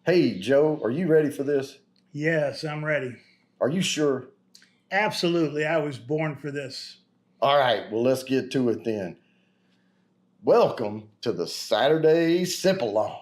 Hey, Joe, are you ready for this? Yes, I'm ready. Are you sure? Absolutely. I was born for this. All right, well, let's get to it then. Welcome to the Saturday Sip Along.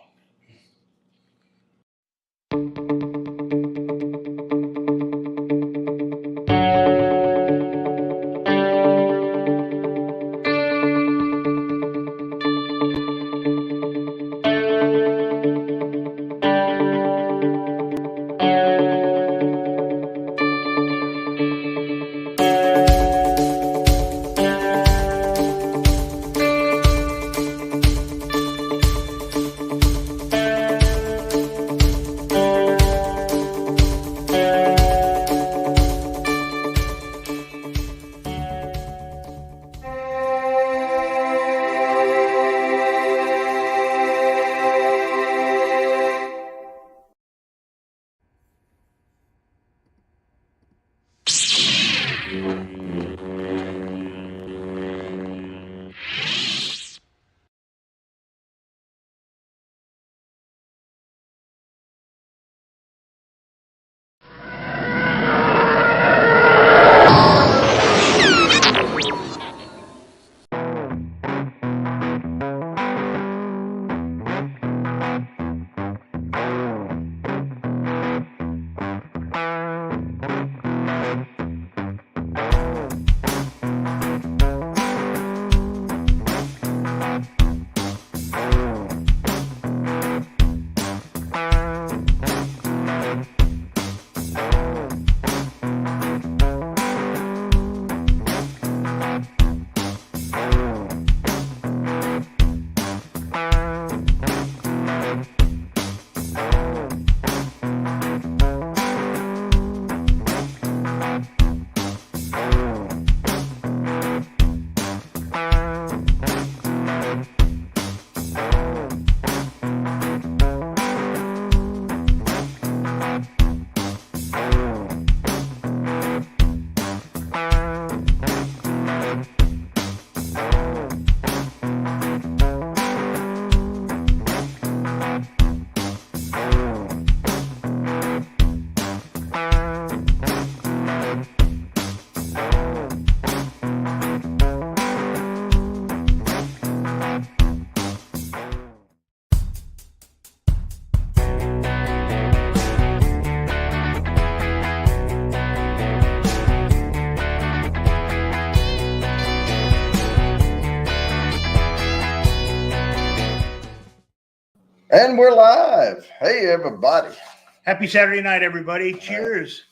And we're live. Hey, everybody. Happy Saturday night, everybody. Cheers.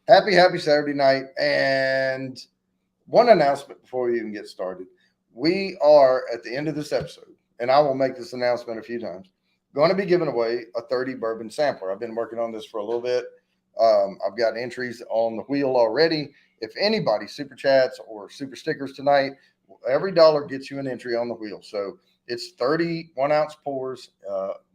Happy Saturday night. And one announcement before we even get started. We are at the end of this episode, and I will make this announcement a few times, going to be giving away a 30 bourbon sampler. I've been working on this for a little bit. I've got entries on the wheel already. If anybody super chats or super stickers tonight, every dollar gets you an entry on the wheel. So it's 30 1 ounce pours.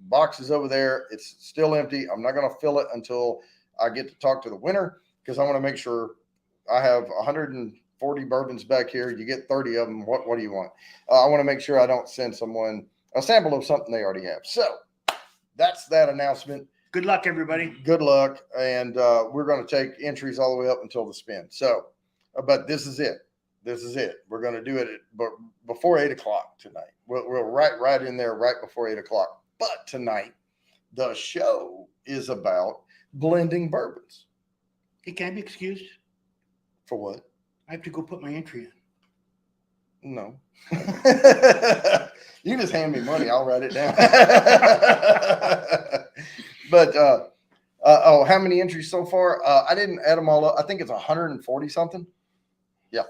Boxes over there. It's still empty. I'm not going to fill it until I get to talk to the winner because I want to make sure I have 140 bourbons back here. You get 30 of them. What do you want? I want to make sure I don't send someone a sample of something they already have. So that's that announcement. Good luck, everybody. Good luck. And we're going to take entries all the way up until the spin. So, but this is it. This is it. We're going to do it before 8 o'clock tonight. We're right in there right before 8 o'clock. But tonight, the show is about blending bourbons. Hey, can I be excused? For what? I have to go put my entry in. No. You just hand me money. I'll write it down. But, how many entries so far? I didn't add them all up. I think it's 140 something. Yeah.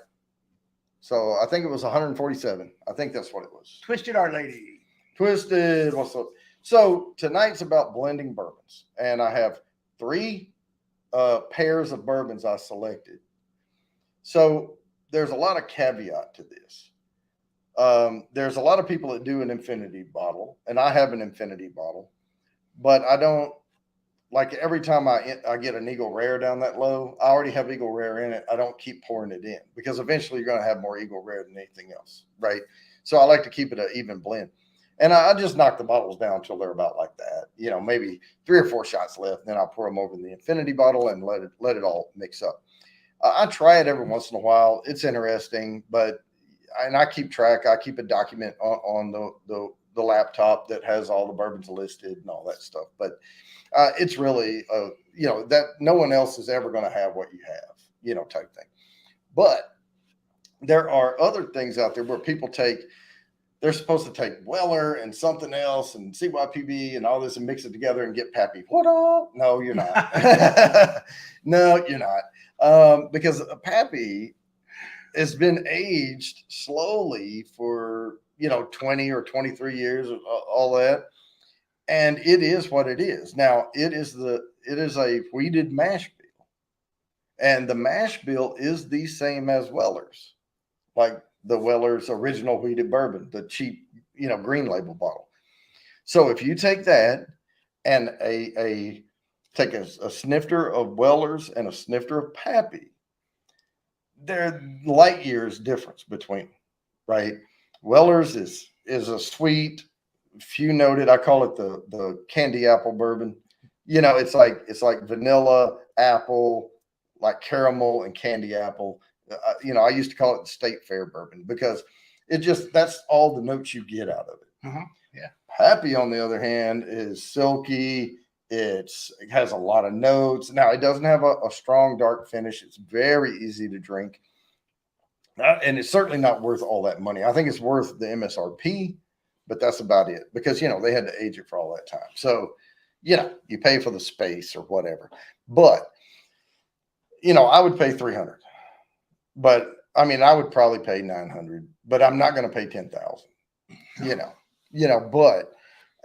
So I think it was 147. I think that's what it was. Twisted Our Lady. Twisted. What's up? So tonight's about blending bourbons. And I have 3 pairs of bourbons I selected. So there's a lot of caveat to this. There's a lot of people that do an infinity bottle, and I have an infinity bottle, but I don't like every time I get an Eagle Rare down that low. I already have Eagle Rare in it. I don't keep pouring it in because eventually you're going to have more Eagle Rare than anything else, right? So I like to keep it an even blend. And I just knock the bottles down until they're about like that, maybe 3 or 4 shots left. Then I'll pour them over in the infinity bottle and let it all mix up. I try it every once in a while. It's interesting, and I keep track. I keep a document on the laptop that has all the bourbons listed and all that stuff. But it's really, that no one else is ever going to have what you have, type thing. But there are other things out there where people they're supposed to take Weller and something else and CYPB and all this and mix it together and get Pappy. What up? No, you're not. No, you're not. Because a Pappy has been aged slowly for 20 or 23 years, all that, and it is what it is. Now it is a wheated mash bill, and the mash bill is the same as Weller's, like the Weller's original wheated bourbon, the cheap green label bottle. So if you take that and take a snifter of Weller's and a snifter of Pappy, there are light years difference between them, right? Weller's is a sweet, few noted. I call it the candy apple bourbon. It's like vanilla, apple, like caramel and candy apple. I used to call it the State Fair bourbon because that's all the notes you get out of it. Uh-huh. Yeah. Pappy, on the other hand, is silky. It has a lot of notes. Now, it doesn't have a strong dark finish. It's very easy to drink. And it's certainly not worth all that money. I think it's worth the MSRP, but that's about it because, they had to age it for all that time. So, you pay for the space or whatever. But, I would pay $300. But, I would probably pay $900, but I'm not going to pay $10,000, but,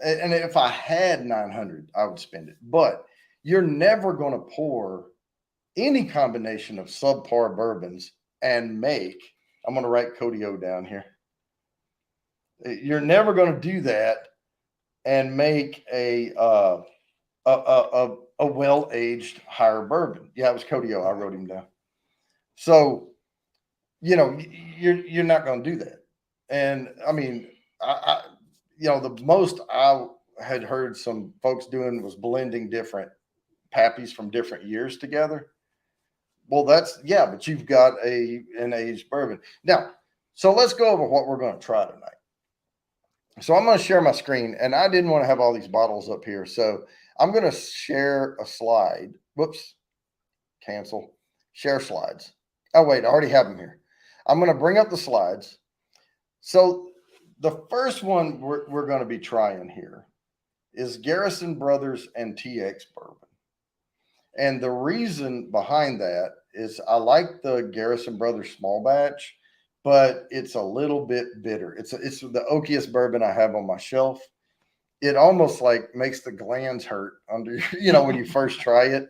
and if I had $900, I would spend it. But you're never going to pour any combination of subpar bourbons and I'm going to write Cody O down here. You're never going to do that and make a well-aged higher bourbon. Yeah, it was Cody O. I wrote him down. So, you're not going to do that. And the most I had heard some folks doing was blending different Pappies from different years together. Well, but you've got an aged bourbon. Now, so let's go over what we're going to try tonight. So I'm going to share my screen, and I didn't want to have all these bottles up here. So I'm going to share a slide. Whoops. Cancel. Share slides. Oh, wait, I already have them here. I'm going to bring up the slides. So the first one we're going to be trying here is Garrison Brothers and TX bourbon. And the reason behind that is I like the Garrison Brothers small batch, but it's a little bit bitter. It's the oakiest bourbon I have on my shelf. It almost like makes the glands hurt under, when you first try it.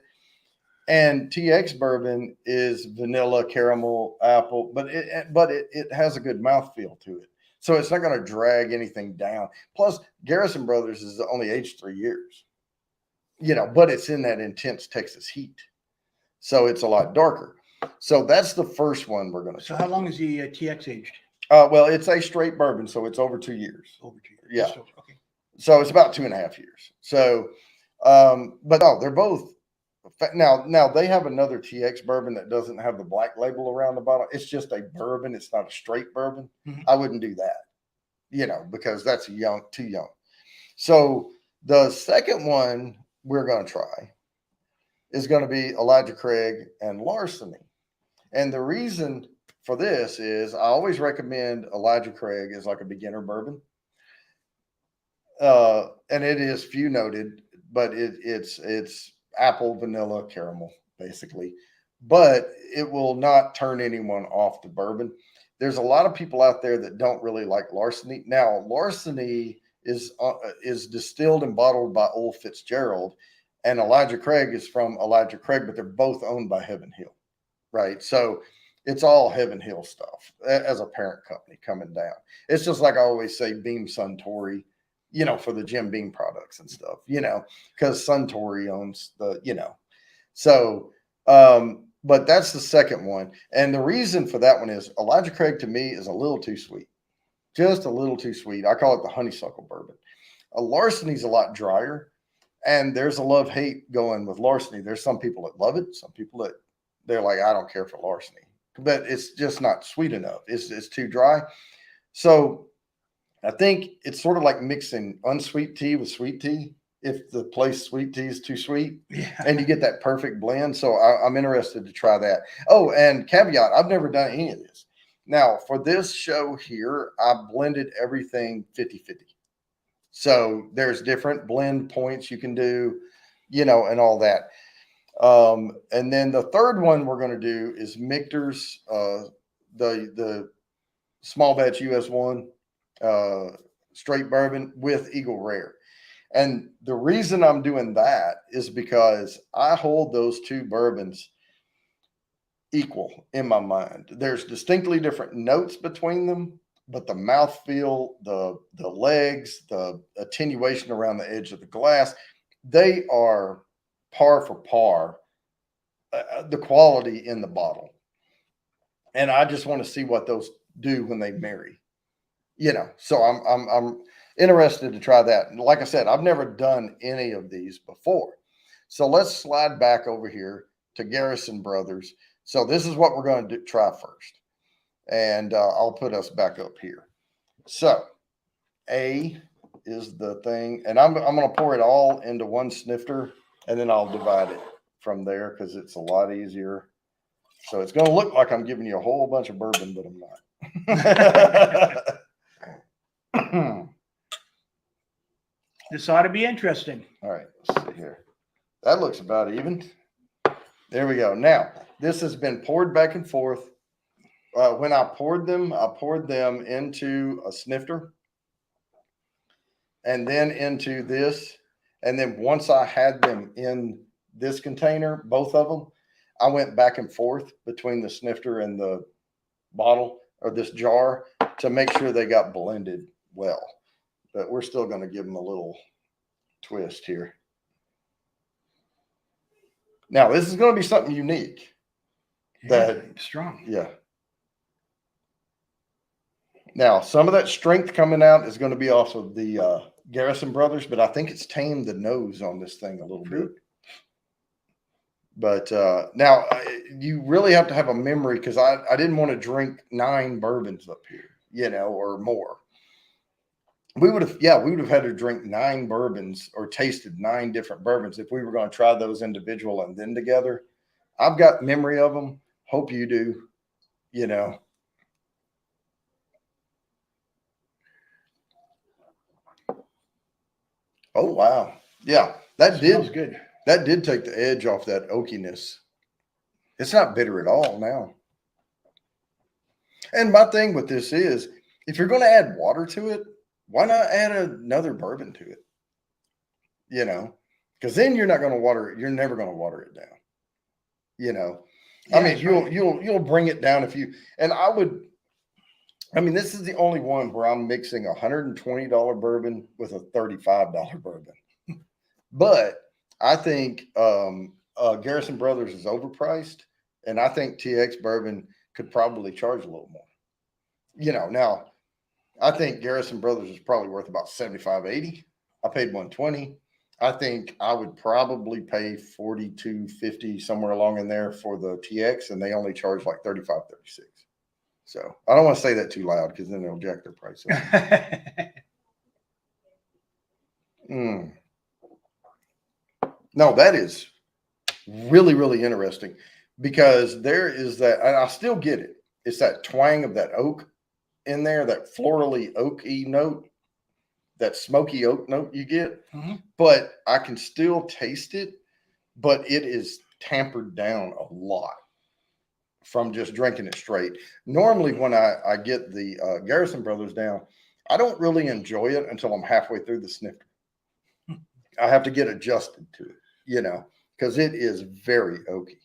And TX bourbon is vanilla, caramel, apple, but it has a good mouthfeel to it. So it's not going to drag anything down. Plus, Garrison Brothers is only aged 3 years. But it's in that intense Texas heat. So it's a lot darker. So that's the first one we're going to So how long is the TX aged? Well, it's a straight bourbon, so it's over 2 years. Over 2 years. Yeah. So, okay. So it's about 2.5 years. So, but no, they're both. Now they have another TX bourbon that doesn't have the black label around the bottom. It's just a bourbon. It's not a straight bourbon. Mm-hmm. I wouldn't do that, because that's too young. So the second one we're going to try is going to be Elijah Craig and Larceny. And the reason for this is I always recommend Elijah Craig as like a beginner bourbon. And it is few noted, but it's apple, vanilla, caramel, basically. But it will not turn anyone off the bourbon. There's a lot of people out there that don't really like Larceny. Now, Larceny is distilled and bottled by Old Fitzgerald, and Elijah Craig is from Elijah Craig, but they're both owned by Heaven Hill, right? So it's all Heaven Hill stuff as a parent company coming down. It's just like I always say, Beam Suntory, for the Jim Beam products and stuff, because Suntory owns So, but that's the second one. And the reason for that one is Elijah Craig to me is a little too sweet. Just a little too sweet. I call it the honeysuckle bourbon. A Larceny's a lot drier. And there's a love-hate going with larceny. There's some people that love it, some people that they're like, I don't care for larceny, but it's just not sweet enough. It's too dry. So I think it's sort of like mixing unsweet tea with sweet tea. If the place sweet tea is too sweet, Yeah. and you get that perfect blend. So I'm interested to try that. Oh, and caveat, I've never done any of this. Now, for this show here, I blended everything 50-50. So there's different blend points you can do, and all that. And then the third one we're going to do is Michter's, the small batch US1 straight bourbon with Eagle Rare. And the reason I'm doing that is because I hold those two bourbons equal in my mind. There's distinctly different notes between them, but the mouthfeel, the legs, the attenuation around the edge of the glass, they are par for par, the quality in the bottle. And I just want to see what those do when they marry. So I'm interested to try that. And like I said, I've never done any of these before. So let's slide back over here to Garrison Brothers. So this is what we're going to try first. And I'll put us back up here. So A is the thing. And I'm going to pour it all into one snifter, and then I'll divide it from there because it's a lot easier. So it's going to look like I'm giving you a whole bunch of bourbon, but I'm not. This ought to be interesting. All right, let's see here. That looks about even. There we go. Now, this has been poured back and forth. When I poured them into a snifter and then into this. And then once I had them in this container, both of them, I went back and forth between the snifter and the bottle or this jar to make sure they got blended well. But we're still going to give them a little twist here. Now, this is going to be something unique. Strong. Yeah. Now, some of that strength coming out is going to be also the Garrison Brothers, but I think it's tamed the nose on this thing a little bit. But now you really have to have a memory because I didn't want to drink 9 bourbons up here, or more. We would have had to drink 9 bourbons or tasted 9 different bourbons if we were going to try those individual and then together. I've got memory of them. Hope you do, Oh, wow. Yeah, that Smells good. That did take the edge off that oakiness. It's not bitter at all now. And my thing with this is, if you're going to add water to it, why not add another bourbon to it? Because then you're never going to water it down. Yeah, I mean, you'll bring it down if you, and this is the only one where I'm mixing a $120 bourbon with a $35 bourbon. But I think Garrison Brothers is overpriced, and I think TX bourbon could probably charge a little more. Now I think Garrison Brothers is probably worth about $75-$80. I paid $120. I think I would probably pay $42.50 somewhere along in there for the TX, and they only charge like $35-$36. So I don't want to say that too loud because then they'll jack their price up. No, that is really, really interesting because there is that, and I still get it. It's that twang of that oak in there, that florally oaky note, that smoky oak note you get. Mm-hmm. But I can still taste it, but it is tampered down a lot from just drinking it straight. Normally, when I get the Garrison Brothers down, I don't really enjoy it until I'm halfway through the snifter. I have to get adjusted to it, because it is very oaky.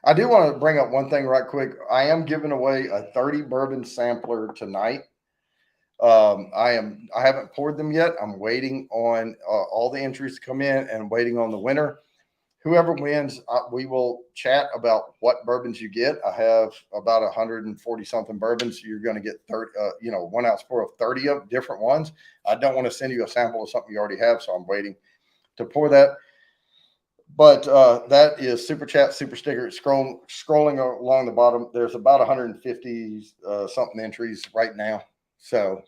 I do want to bring up one thing right quick. I am giving away a 30 bourbon sampler tonight. I haven't poured them yet. I'm waiting on all the entries to come in and waiting on the winner. Whoever wins, we will chat about what bourbons you get. I have about 140 something bourbons. So you're going to get 30, 1 ounce pour of 30 of different ones. I don't want to send you a sample of something you already have, so I'm waiting to pour that. But that is super chat, super sticker. It's scrolling along the bottom. There's about 150 something entries right now. So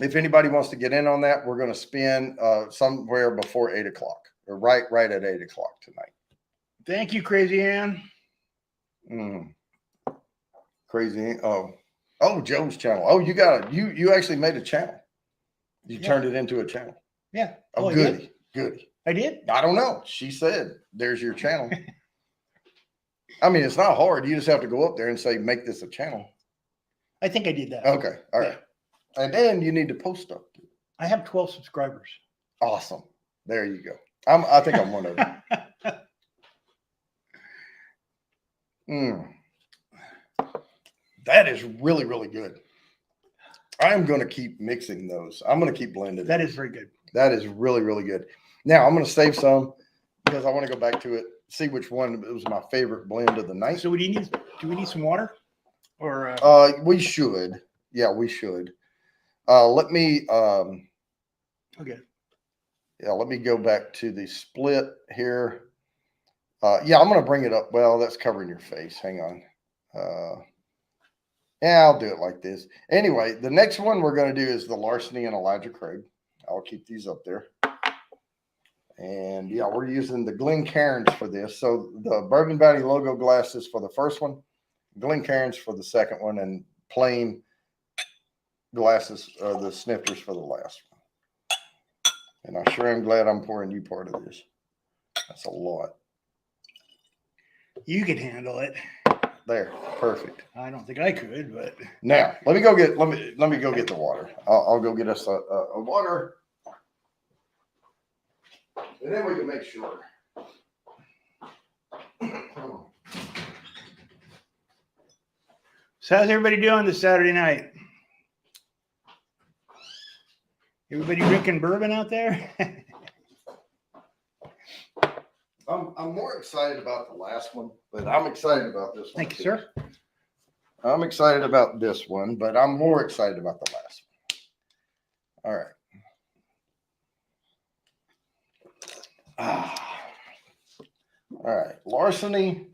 if anybody wants to get in on that, we're going to spin somewhere before 8 o'clock or right at 8 o'clock tonight. Thank you, Crazy Ann. Crazy. Oh, Joe's channel. Oh, you actually made a channel. You turned it into a channel. Yeah. Oh, goody. Goody. I did? I don't know. She said, there's your channel. I mean, it's not hard. You just have to go up there and say, make this a channel. I think I did that. Okay. All right. And then you need to post stuff. I have 12 subscribers. Awesome. There you go. I think I'm one of them. That is really, really good. I am going to keep mixing those. I'm going to keep blending. That is very good. That is really, really good. Now I'm going to save some because I want to go back to it, see which one was my favorite blend of the night. So do we need some water? Or we should. Yeah, we should. Let me okay. Yeah, let me go back to the split here. Yeah, I'm going to bring it up. Well, that's covering your face. Hang on. Yeah, I'll do it like this. Anyway, the next one we're going to do is the Larceny and Elijah Craig. I'll keep these up there. And yeah, we're using the Glencairns for this. So the Bourbon Valley logo glasses for the first one, Glencairns for the second one, and plain glasses, the snifters for the last one. And I sure am glad I'm pouring you part of this. That's a lot. You can handle it. There, perfect. I don't think I could, but now let me go get the water. I'll go get us a water, and then we can make sure. So how's everybody doing this Saturday night? Everybody drinking bourbon out there? I'm more excited about the last one, but I'm excited about this one. Thank you, sir. I'm excited about this one, but I'm more excited about the last one. All right. All right. Larceny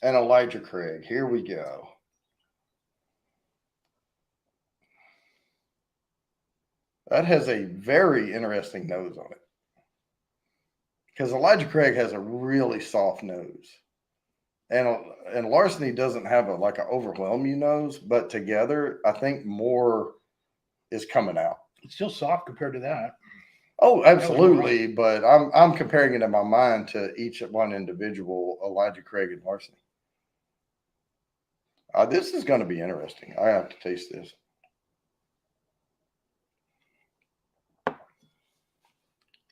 and Elijah Craig. Here we go. That has a very interesting nose on it. Because Elijah Craig has a really soft nose. And Larceny doesn't have an overwhelm you nose, but together I think more is coming out. It's still soft compared to that. Oh, absolutely. But I'm comparing it in my mind to each one individual, Elijah Craig and Larceny. This is going to be interesting. I have to taste this.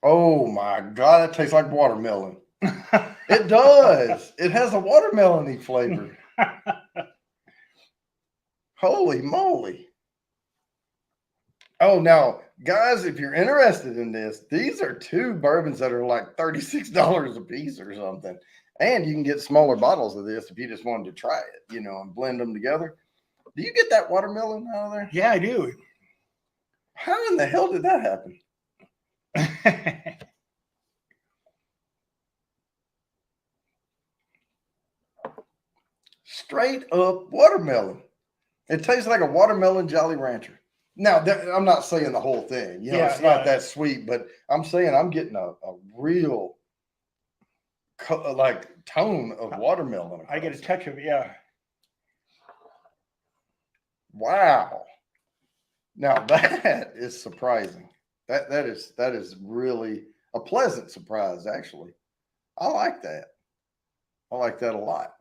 Oh my God, it tastes like watermelon. It does. It has a watermelon-y flavor. Holy moly. Oh, now, guys, if you're interested in this, these are two bourbons that are like $36 a piece or something. And you can get smaller bottles of this if you just wanted to try it, and blend them together. Do you get that watermelon out of there? Yeah, I do. How in the hell did that happen? Straight up watermelon. It tastes like a watermelon Jolly Rancher. Now, I'm not saying the whole thing. It's not that sweet, but I'm saying I'm getting a real tone of watermelon. I get a touch of it, yeah. Wow. Now that is surprising. That is really a pleasant surprise, actually. I like that. I like that a lot.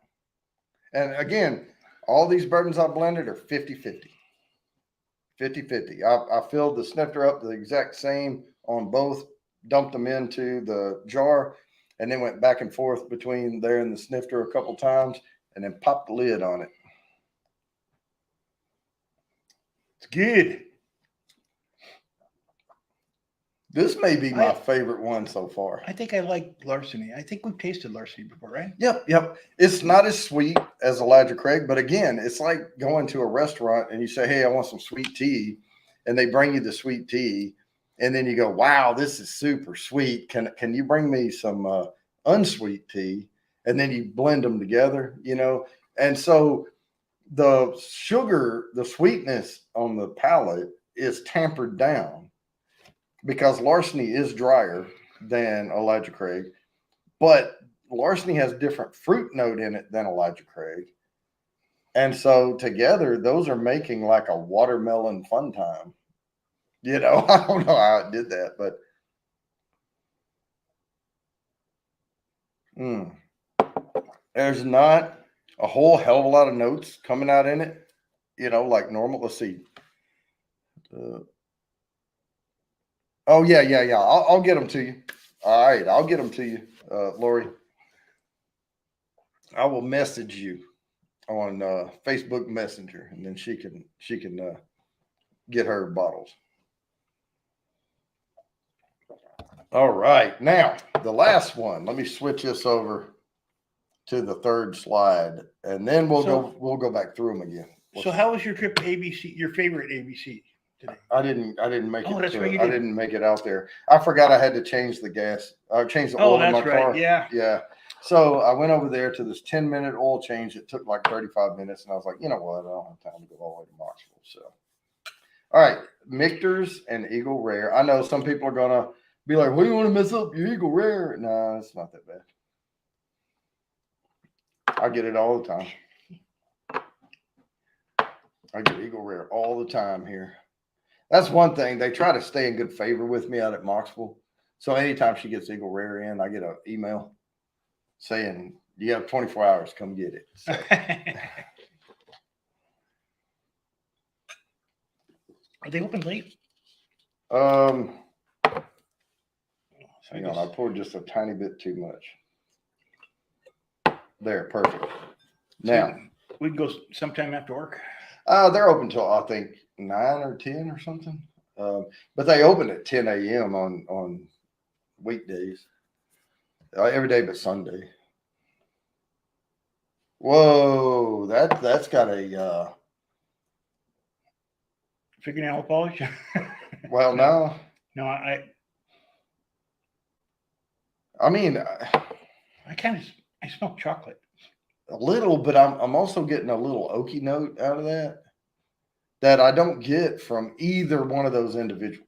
And again, all these bourbons I blended are 50-50. 50-50. I filled the snifter up the exact same on both, dumped them into the jar, and then went back and forth between there and the snifter a couple times, and then popped the lid on it. It's good. This may be my favorite one so far. I think I like Larceny. I think we've tasted Larceny before, right? Yep. It's not as sweet as Elijah Craig, but again, it's like going to a restaurant and you say, hey, I want some sweet tea, and they bring you the sweet tea, and then you go, wow, this is super sweet. Can you bring me some unsweet tea? And then you blend them together, And so the sugar, the sweetness on the palate is tampered down because Larceny is drier than Elijah Craig, but Larceny has different fruit note in it than Elijah Craig. And so together, those are making like a watermelon fun time. I don't know how it did that, but there's not a whole hell of a lot of notes coming out in it, like normal. Let's see. Oh, yeah. I'll get them to you. All right, I'll get them to you, Lori. I will message you on Facebook Messenger, and then she can get her bottles. All right, now the last one. Let me switch this over to the third slide, and then we'll go back through them again. So how was your trip to ABC? Your favorite ABC today? I didn't make it. That's right. I didn't make it out there. I forgot I had to change the gas. Change the oil in my car. Yeah. So I went over there to this 10-minute oil change. It took like 35 minutes, and I was like, you know what? I don't have time to go all the way to Knoxville. So, all right, Michter's and Eagle Rare. I know some people are gonna be like, "Well, you want to mess up your Eagle Rare?" No, it's not that bad. I get it all the time. I get Eagle Rare all the time here. That's one thing. They try to stay in good favor with me out at Knoxville. So anytime she gets Eagle Rare in, I get an email saying, you have 24 hours, come get it. So. Are they open late? Hang on, I poured just a tiny bit too much. There, perfect. Now we can go sometime after work. They're open till I think 9 or 10 or something. But they open at 10 a.m. on weekdays. Every day but Sunday. Whoa, that's got a fingernail polish. Well, no. No, I mean, I smell chocolate. A little, but I'm also getting a little oaky note out of that I don't get from either one of those individually.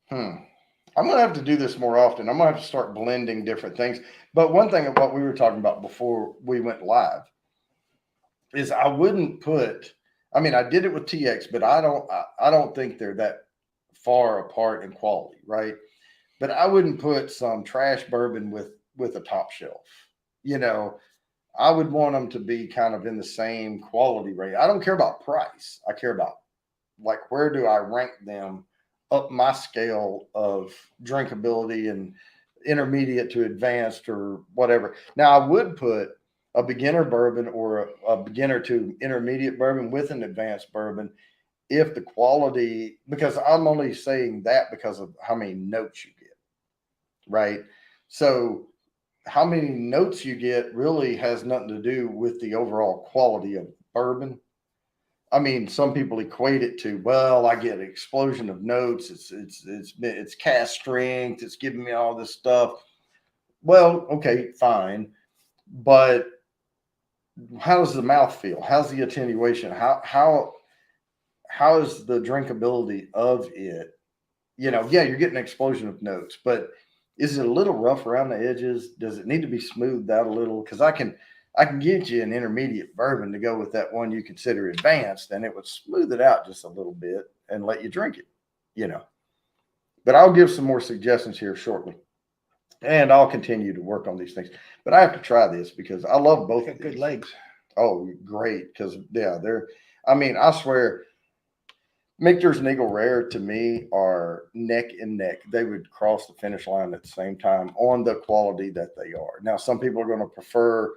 I'm going to have to do this more often. I'm going to have to start blending different things. But one thing of what we were talking about before we went live is I wouldn't put, I mean, I did it with TX, but I don't think they're that far apart in quality, right? But I wouldn't put some trash bourbon with a top shelf. I would want them to be kind of in the same quality range. I don't care about price. I care about like where do I rank them up my scale of drinkability and intermediate to advanced or whatever. Now I would put a beginner bourbon or a beginner to intermediate bourbon with an advanced bourbon if the quality, because I'm only saying that because of how many notes you get, right? So how many notes you get really has nothing to do with the overall quality of bourbon. I mean, some people equate it to, well, I get an explosion of notes. It's cast strength. It's giving me all this stuff. Well, okay, fine. But how does the mouth feel? How's the attenuation? How is the drinkability of it? Yeah, you're getting an explosion of notes, but is it a little rough around the edges? Does it need to be smoothed out a little? Because I can get you an intermediate bourbon to go with that one you consider advanced, and it would smooth it out just a little bit and let you drink it, But I'll give some more suggestions here shortly. And I'll continue to work on these things. But I have to try this because I love both of these. Good legs. Oh, great. Because, yeah, I swear, Michter's and Eagle Rare to me are neck and neck. They would cross the finish line at the same time on the quality that they are. Now, some people are going to prefer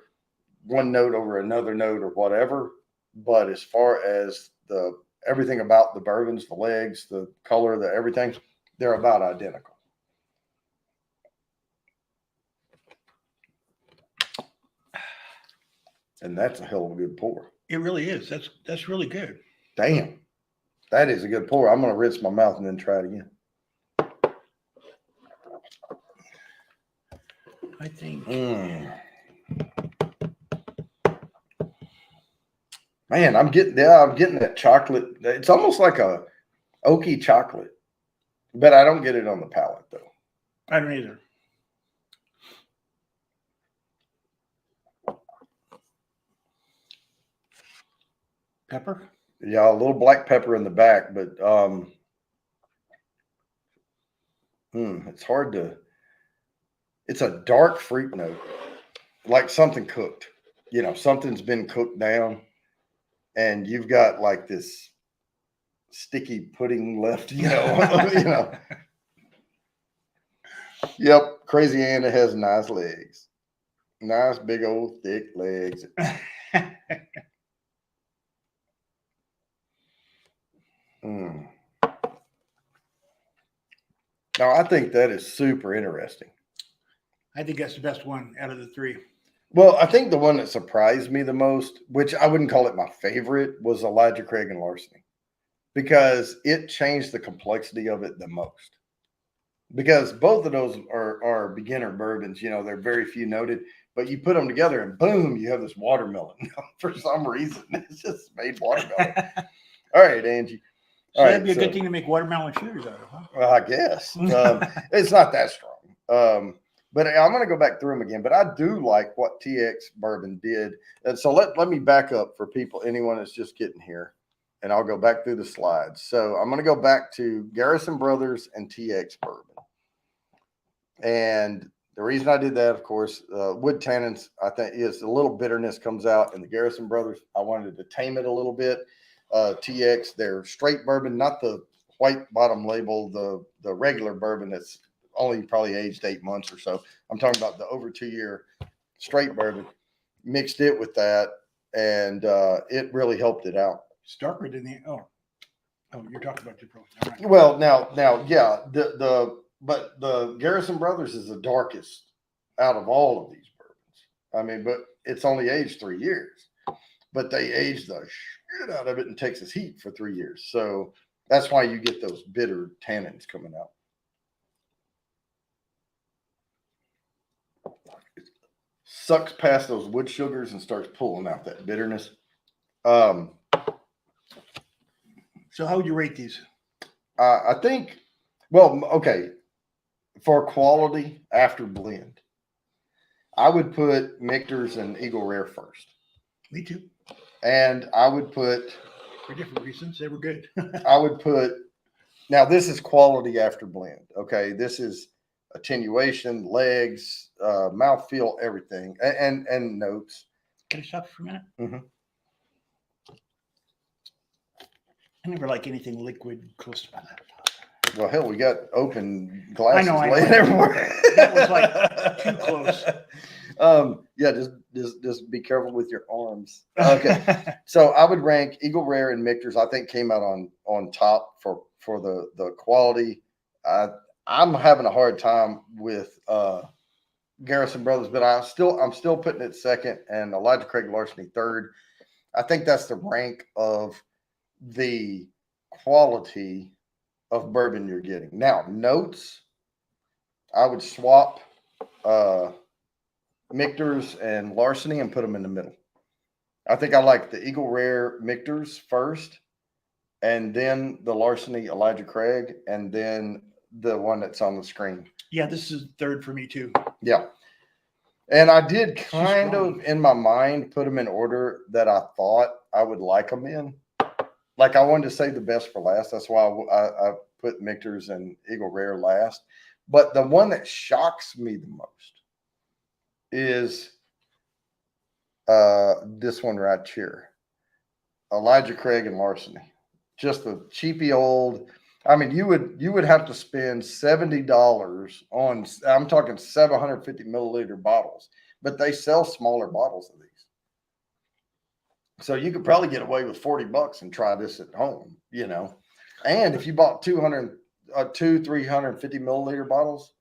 one note over another note or whatever. But as far as everything about the bourbons, the legs, the color, the everything, they're about identical. And that's a hell of a good pour. It really is. That's really good. Damn. That is a good pour. I'm going to rinse my mouth and then try it again. I think. Man, I'm getting that chocolate. It's almost like a oaky chocolate, but I don't get it on the palate though. I don't either. Pepper? Yeah, a little black pepper in the back, but it's hard to. It's a dark fruit note, like something cooked. You know, something's been cooked down, and you've got like this sticky pudding left. You know. Yep, Crazy Anna has nice legs, nice big old thick legs. Now, I think that is super interesting. I think that's the best one out of the three. Well, I think the one that surprised me the most, which I wouldn't call it my favorite, was Elijah Craig and Larceny, because it changed the complexity of it the most. Because both of those are beginner bourbons, you know, they're very few noted, but you put them together and boom, you have this watermelon. For some reason, it's just made watermelon. All right, Angie. So that'd be a good thing to make watermelon shooters out of, huh? Well, I guess. It's not that strong. But I'm going to go back through them again. But I do like what TX Bourbon did. And so let me back up for anyone that's just getting here. And I'll go back through the slides. So I'm going to go back to Garrison Brothers and TX Bourbon. And the reason I did that, of course, wood tannins, I think, is a little bitterness comes out in the Garrison Brothers. I wanted to tame it a little bit. TX, they're straight bourbon, not the white bottom label, the regular bourbon that's only probably aged 8 months or so. I'm talking about the over 2 year straight bourbon. Mixed it with that, and it really helped it out. It's darker than the you're talking about your right. Well, now, yeah, but the Garrison Brothers is the darkest out of all of these bourbons. I mean, but it's only aged 3 years, but they aged the shit out of it in Texas heat for 3 years. So that's why you get those bitter tannins coming out. It sucks past those wood sugars and starts pulling out that bitterness. So how would you rate these? I think, well, okay, for quality after blend, I would put Michter's and Eagle Rare first. Me too. And I would put, for different reasons, they were good. I would put, now this is quality after blend. Okay, this is attenuation, legs, mouthfeel, everything, and notes. Can I stop for a minute? Mm-hmm. I never like anything liquid close to my laptop. Well, hell, we got open glasses laying everywhere. That was like too close. Yeah, just be careful with your arms. Okay, so I would rank Eagle Rare and Michter's. I think came out on top for the quality. I'm having a hard time with Garrison Brothers, but I'm still putting it second, and Elijah Craig Larceny third. I think that's the rank of the quality of bourbon you're getting. Now, notes, I would swap Michter's and Larceny and put them in the middle. I think I like the Eagle Rare Michter's first, and then the Larceny Elijah Craig, and then the one that's on the screen. Yeah, this is third for me too. Yeah. And I did kind of, in my mind, put them in order that I thought I would like them in. Like I wanted to save the best for last. That's why I put Michter's and Eagle Rare last. But the one that shocks me the most is this one right here. Elijah Craig and Larceny. Just the cheapy old. I mean, you would have to spend $70 on, I'm talking 750 milliliter bottles, but they sell smaller bottles of these. So you could probably get away with $40 and try this at home, you know. And if you bought 350 milliliter bottles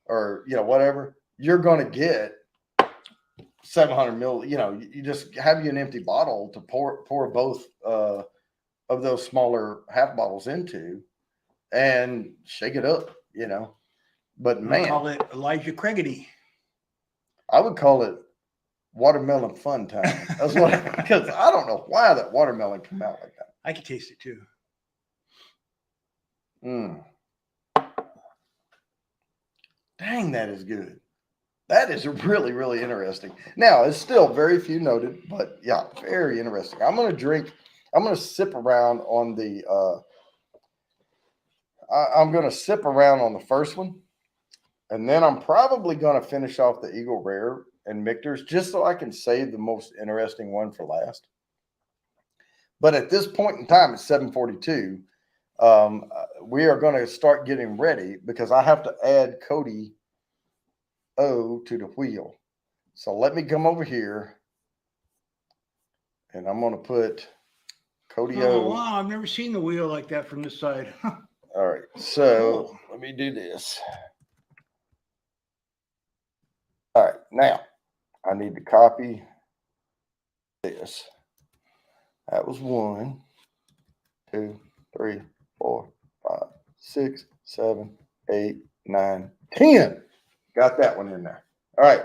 or, you know, whatever, you're going to get 700 mil, you know, you just have you an empty bottle to pour both of those smaller half bottles into and shake it up, you know. But I call man, it Elijah Craigity. I would call it watermelon fun time. That's what, because I don't know why that watermelon came out like that. I can taste it too. Mm. Dang, that is good. That is really, really interesting. Now, it's still very few noted, but yeah, very interesting. I'm going to sip around on I'm going to sip around on the first one. And then I'm probably going to finish off the Eagle Rare and Michter's just so I can save the most interesting one for last. But at this point in time, it's 7:42. We are going to start getting ready because I have to add Cody O to the wheel. So let me come over here and I'm going to put Cody Oh, O. wow. I've never seen the wheel like that from this side. All right. So Cool. let me do this. All right. Now I need to copy this. That was 1, 2, 3, 4, 5, 6, 7, 8, 9, 10. Got that one in there. All right.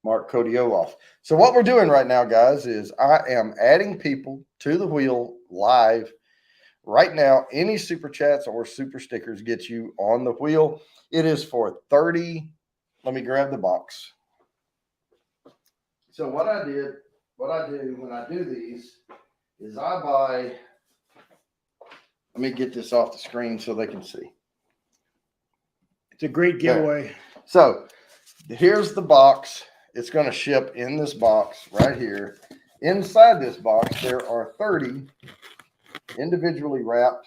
Mark Cody O off. So what we're doing right now, guys, is I am adding people to the wheel live. Right now, any super chats or super stickers get you on the wheel. It is for 30. Let me grab the box. So what I do when I do these is I buy, let me get this off the screen so they can see. It's a great giveaway. So here's the box. It's going to ship in this box right here. Inside this box, there are 30 individually wrapped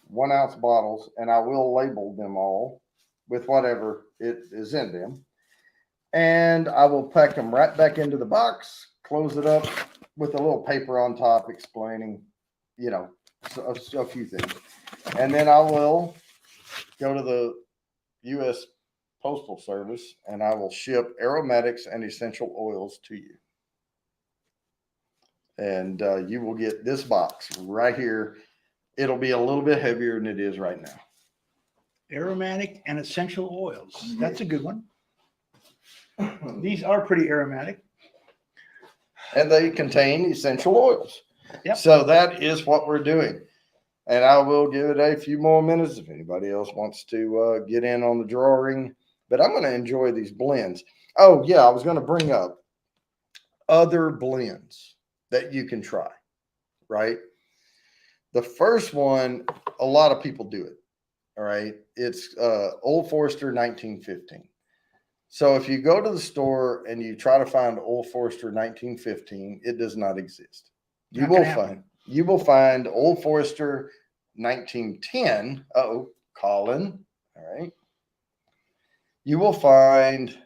1 ounce bottles, and I will label them all with whatever it is in them. And I will pack them right back into the box, close it up with a little paper on top explaining, you know, a few things. And then I will go to the U.S. Postal Service and I will ship aromatics and essential oils to you. And you will get this box right here. It'll be a little bit heavier than it is right now. Aromatic and essential oils. That's a good one. These are pretty aromatic. And they contain essential oils. Yep. So that is what we're doing. And I will give it a few more minutes if anybody else wants to get in on the drawing. But I'm going to enjoy these blends. Oh, yeah, I was going to bring up other blends that you can try, right? The first one, a lot of people do it, all right? It's Old Forester 1915. So if you go to the store and you try to find Old Forester 1915, it does not exist. You will find Old Forester 1910. Uh-oh, Colin. All right. You will find,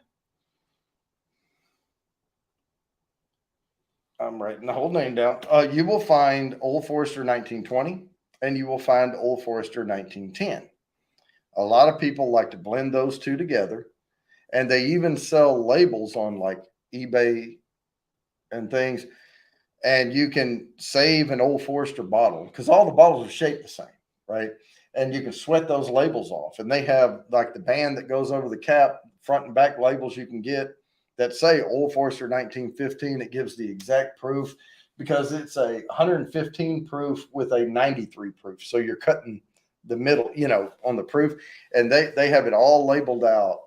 I'm writing the whole name down. You will find Old Forester 1920 and you will find Old Forester 1910. A lot of people like to blend those two together. And they even sell labels on like eBay and things. And you can save an Old Forester bottle because all the bottles are shaped the same, right? And you can sweat those labels off. And they have like the band that goes over the cap, front and back labels you can get that say Old Forester 1915. It gives the exact proof because it's a 115 proof with a 93 proof. So you're cutting the middle, you know, on the proof. And they have it all labeled out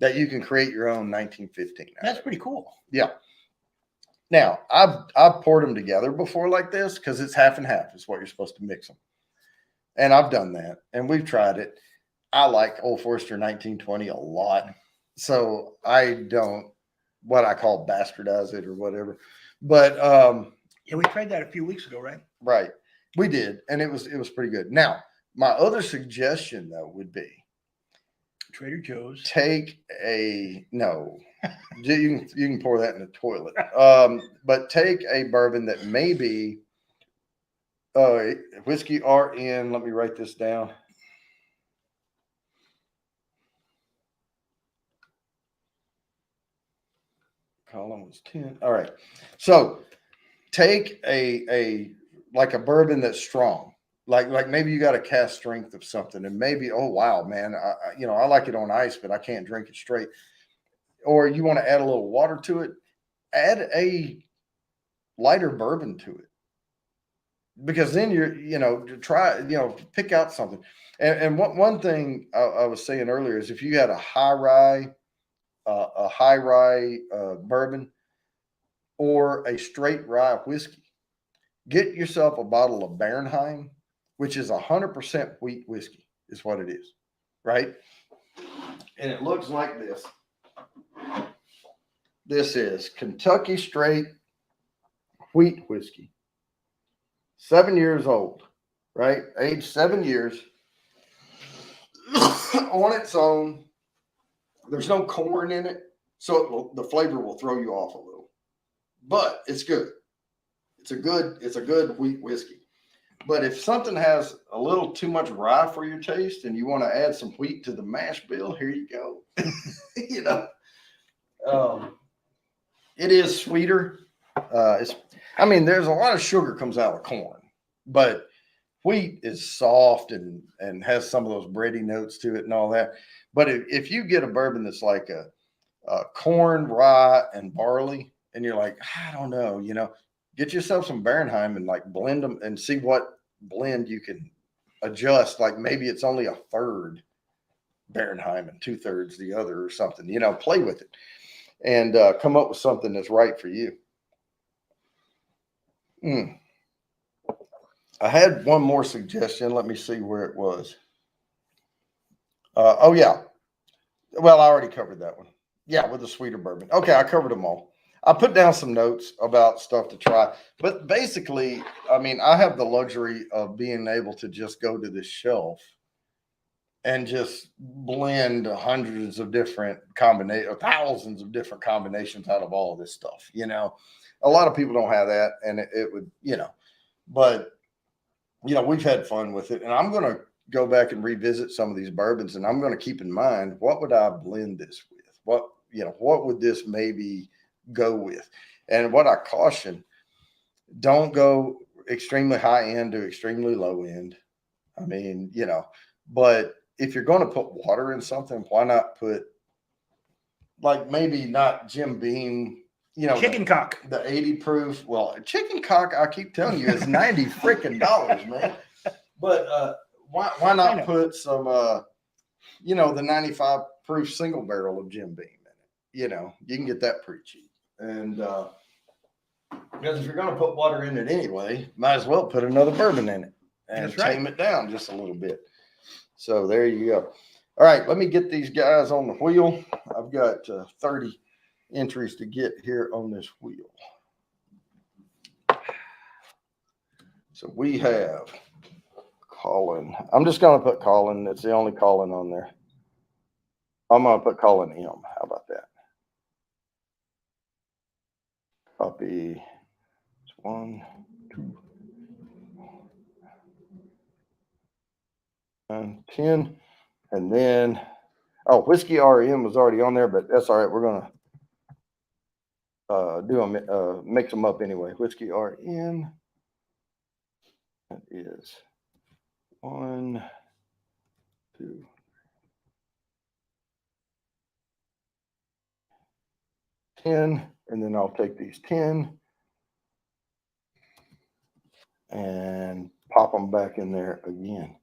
that you can create your own 1915. That's pretty cool. Yeah. Now, I've poured them together before like this because it's half and half is what you're supposed to mix them. And I've done that, and we've tried it. I like Old Forester 1920 a lot. So I don't, what I call bastardize it or whatever. But yeah, we tried that a few weeks ago, right? Right. We did, and it was pretty good. Now, my other suggestion, though, would be Trader Joe's. Take a no. You can pour that in the toilet. But take a bourbon that may be whiskey RN. Let me write this down. Column was 10. All right. So take a like a bourbon that's strong. Like maybe you got a cast strength of something, and maybe, oh wow, man, I like it on ice, but I can't drink it straight. Or you want to add a little water to it, add a lighter bourbon to it, because then to try, pick out something. And one thing I was saying earlier is if you had a high rye bourbon or a straight rye whiskey, get yourself a bottle of Bernheim, which is 100% wheat whiskey, is what it is, right? And it looks like this. This is Kentucky straight wheat whiskey, 7 years old, right? Aged 7 years on its own. There's no corn in it, so the flavor will throw you off a little, but it's good. It's a good wheat whiskey. But if something has a little too much rye for your taste and you want to add some wheat to the mash bill, here you go. It is sweeter. There's a lot of sugar comes out of corn, but wheat is soft and has some of those bready notes to it and all that. But if you get a bourbon that's like a corn, rye, and barley, and you're like, I don't know, get yourself some Bernheim and like blend them and see what blend you can adjust. Like maybe it's only a third Bernheim and 2/3 the other or something, play with it and come up with something that's right for you. I had one more suggestion. Let me see where it was. Oh yeah. Well, I already covered that one. Yeah, with the sweeter bourbon. Okay, I covered them all. I put down some notes about stuff to try, but basically, I have the luxury of being able to just go to this shelf and just blend hundreds of different combinations, thousands of different combinations out of all of this stuff. A lot of people don't have that, and it would, but we've had fun with it, and I'm going to go back and revisit some of these bourbons, and I'm going to keep in mind, what would I blend this with? What would this maybe go with? And what I caution, don't go extremely high end to extremely low end. But if you're going to put water in something, why not put, like, maybe not Jim Beam, chicken cock, the 80 proof. Well, chicken cock, I keep telling you, is $90 freaking dollars, man. But why not put some the 95 proof single barrel of Jim Beam in it? You can get that pretty cheap. And because if you're going to put water in it anyway, might as well put another bourbon in it and tame it down just a little bit. So there you go. All right, let me get these guys on the wheel. I've got 30 entries to get here on this wheel. So we have Colin. I'm just going to put Colin. It's the only Colin on there. I'm going to put Colin M. How about that? Copy. 1, 2, 9, 10. And then, Whiskey RM was already on there, but that's all right. We're going to mix them up anyway. Whiskey RN. That is 1, 2, 10, and then I'll take these 10 and pop them back in there again.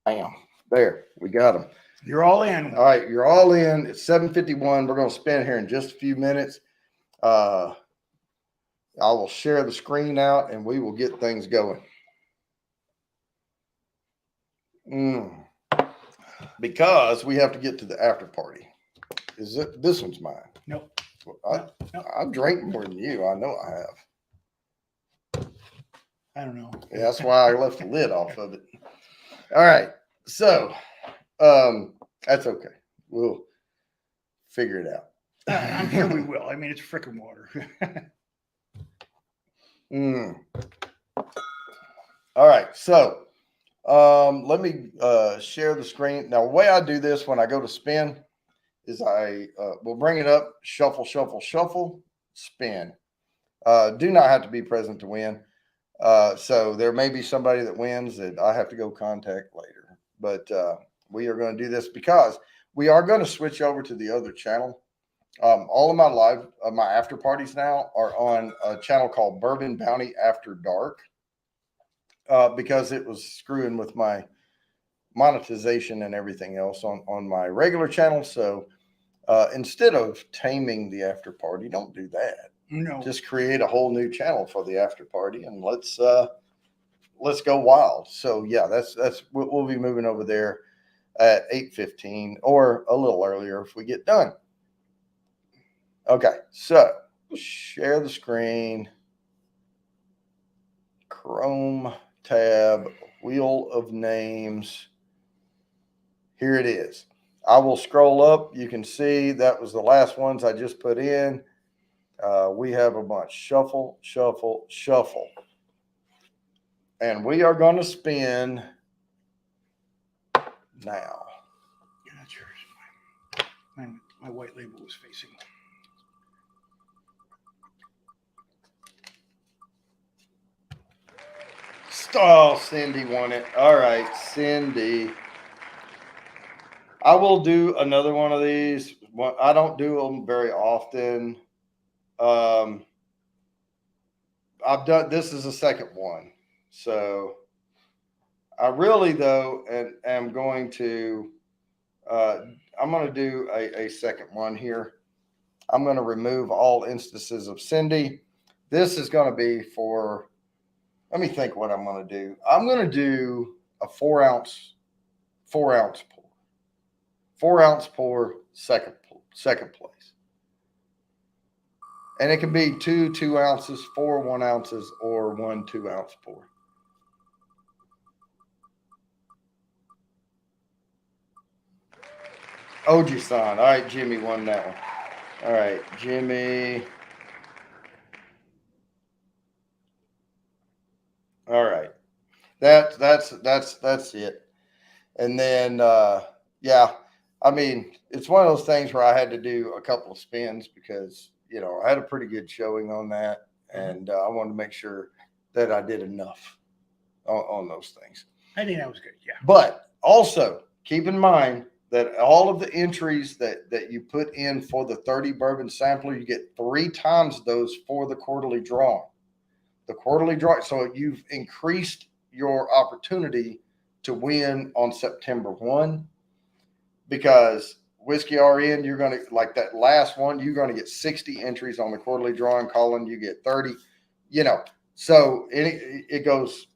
Bam. There, we got them. You're all in. All right, you're all in. It's 7:51. We're going to spend here in just a few minutes. I will share the screen out and we will get things going. Because we have to get to the after party. This one's mine? Nope. I drank more than you. I know I have. I don't know. Yeah, that's why I left the lid off of it. All right. So that's okay. We'll figure it out. I'm sure we will. It's frickin' water. All right. So let me share the screen. Now, the way I do this when I go to spin is I will bring it up, shuffle, shuffle, shuffle, spin. Do not have to be present to win. So there may be somebody that wins that I have to go contact later. But we are going to do this because we are going to switch over to the other channel. All of my my after parties now are on a channel called Bourbon Bounty After Dark because it was screwing with my monetization and everything else on my regular channel. So instead of taming the after party, don't do that. No. Just create a whole new channel for the after party and let's go wild. So yeah, that's we'll be moving over there at 8:15 or a little earlier if we get done. Okay, so share the screen, Chrome tab, Wheel of Names. Here it is. I will scroll up. You can see that was the last ones I just put in. We have a bunch. Shuffle, shuffle, shuffle. And we are going to spin now. Yeah, that's yours. My white label was facing. Oh, Cindy won it. All right, Cindy. I will do another one of these. I don't do them very often. I've done, this is the second one. So I really though, and am going to, I'm going to do a second one here. I'm going to remove all instances of Cindy. This is going to be for, let me think what I'm going to do. I'm going to do a 4 ounce pour, 4 ounce pour, second place. And it can be 2 ounces, 4 1 ounces, or 1 2 ounce pour. Oji-san. All right, Jimmy won that one. All right, Jimmy. All right. That's it. And then yeah, I mean, it's one of those things where I had to do a couple of spins because, you know, I had a pretty good showing on that. And I wanted to make sure that I did enough on those things. I think that was good. Yeah. But also keep in mind that all of the entries that you put in for the 30 bourbon sampler, you get 3 times those for the quarterly drawing. The quarterly draw. So you've increased your opportunity to win on September 1 because Whiskey RN, you're going to, like that last one, you're going to get 60 entries on the quarterly drawing. Colin, you get 30, you know, so it goes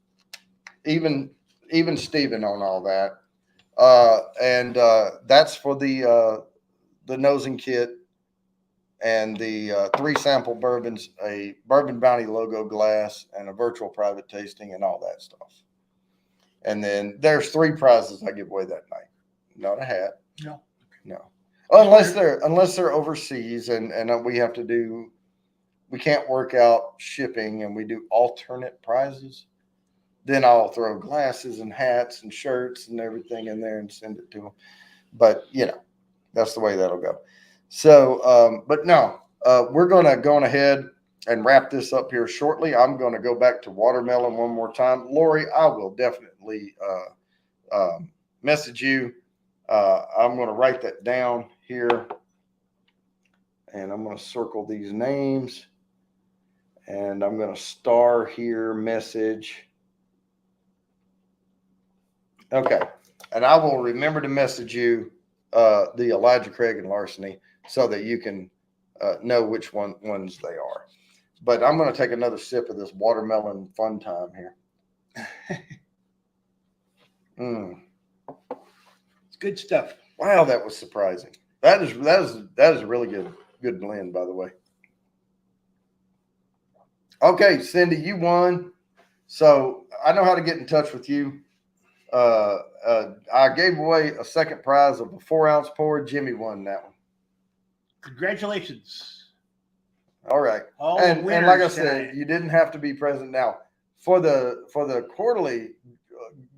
even Steven on all that. And that's for the nosing kit and the 3 sample bourbons, a Bourbon Bounty logo glass, and a virtual private tasting and all that stuff. And then there's 3 prizes I give away that night. Not a hat. No. No. Unless they're overseas and we have to do, we can't work out shipping and we do alternate prizes. Then I'll throw glasses and hats and shirts and everything in there and send it to them. But, you know, that's the way that'll go. So, but no, we're going to go on ahead and wrap this up here shortly. I'm going to go back to watermelon one more time. Lori, I will definitely message you. I'm going to write that down here. And I'm going to circle these names. And I'm going to star here message. Okay. And I will remember to message you the Elijah Craig and Larceny so that you can know which ones they are. But I'm going to take another sip of this watermelon fun time here. It's good stuff. Wow, that was surprising. That is a really good blend, by the way. Okay, Cindy, you won. So I know how to get in touch with you. I gave away a second prize of a 4 ounce pour. Jimmy won that one. Congratulations. All right. And like I said, you didn't have to be present now for the quarterly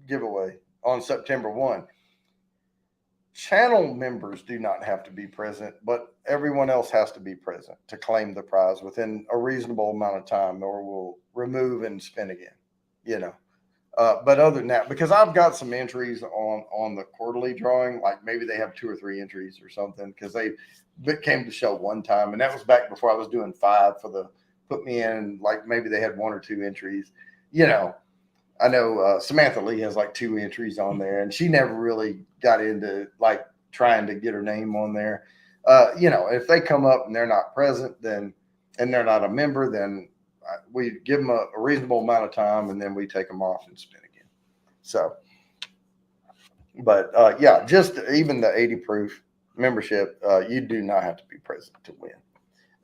giveaway on September 1. channel members do not have to be present, but everyone else has to be present to claim the prize within a reasonable amount of time, or we'll remove and spin again, you know. But other than that, because I've got some entries on the quarterly drawing, like maybe they have 2 or 3 entries or something, because they came to the show one time, and that was back before I was doing 5 for the put me in. Like maybe they had 1 or 2 entries, you know. I know Samantha Lee has like 2 entries on there, and she never really got into like trying to get her name on there. You know, if they come up and they're not present, then and they're not a member, then we give them a reasonable amount of time, and then we take them off and spin again. So, but yeah, just even the 80 proof membership, you do not have to be present to win,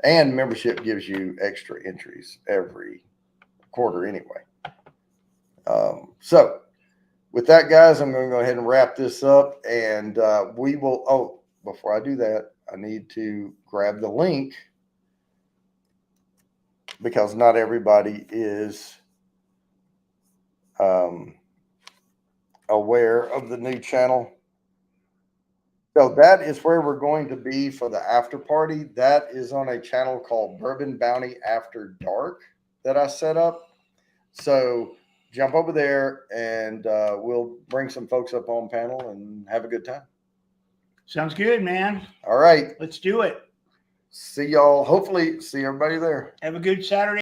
and membership gives you extra entries every quarter anyway. So with that, guys, I'm going to go ahead and wrap this up, and we will. Oh, before I do that, I need to grab the link because not everybody is aware of the new channel. So that is where we're going to be for the after party. That is on a channel called Bourbon Bounty After Dark that I set up. So jump over there, and we'll bring some folks up on panel and have a good time. Sounds good, man. All right. Let's do it. See y'all. Hopefully see everybody there. Have a good Saturday.